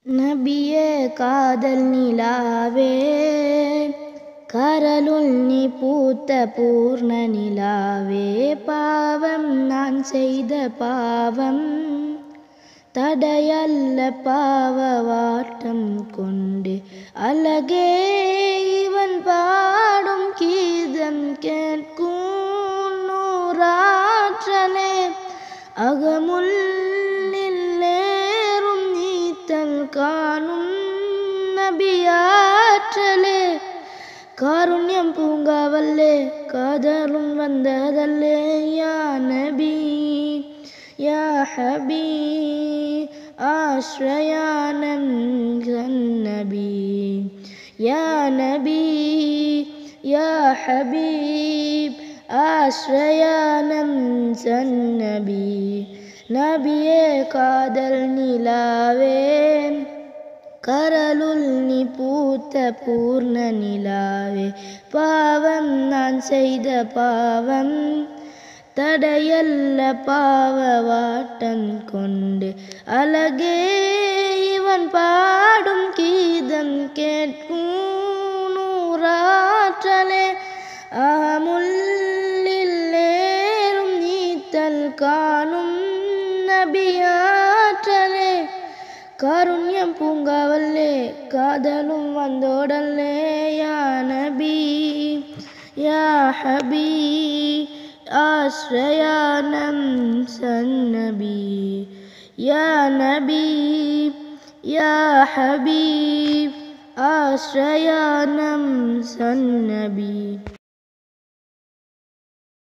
நபியே காதல் நிலாவே கரலுள் நீ பூத்த பூர்ண நிலாவே பாவம் நான் செய்த பாவம் தடையல்ல பாவவாட்டம் கொண்டு அழகே இவன் பாடும் கீதம் கேட்கும் நூறாற்றலே அகமுள்ளில்லேறும் நீத்தல் காணும் நபியாற்றலே காருண்யம் பூங்காவல்லே காதலும் வந்ததல்லே யா நபி யா ஹபீ ஆஸ்ரயானம் நபி யா நபி யா ஹபீப் ஆஸ்ரயானம் நபி நபியே காதல் நிலாவே கரலுள் நீ பூத்த பூர்ண நிலாவே பாவம் நான் செய்த பாவம் தடையல்ல பாவவாட்டம் கொண்டு அழகே இவன் பாடும் கீதம் கேட்கும் நூறாற்றலே அமுள்ளில்லேறும் நீத்தல் காணும் நபியாற்றலே காருண்யம் பூங்காவல்லே காதலும் வந்தோடல்லே யா நபி யா ஹபீ ஆஸ்ரயானம் நபி யா நபி யா ஹபீப் ஆஸ்ரயானம் நபி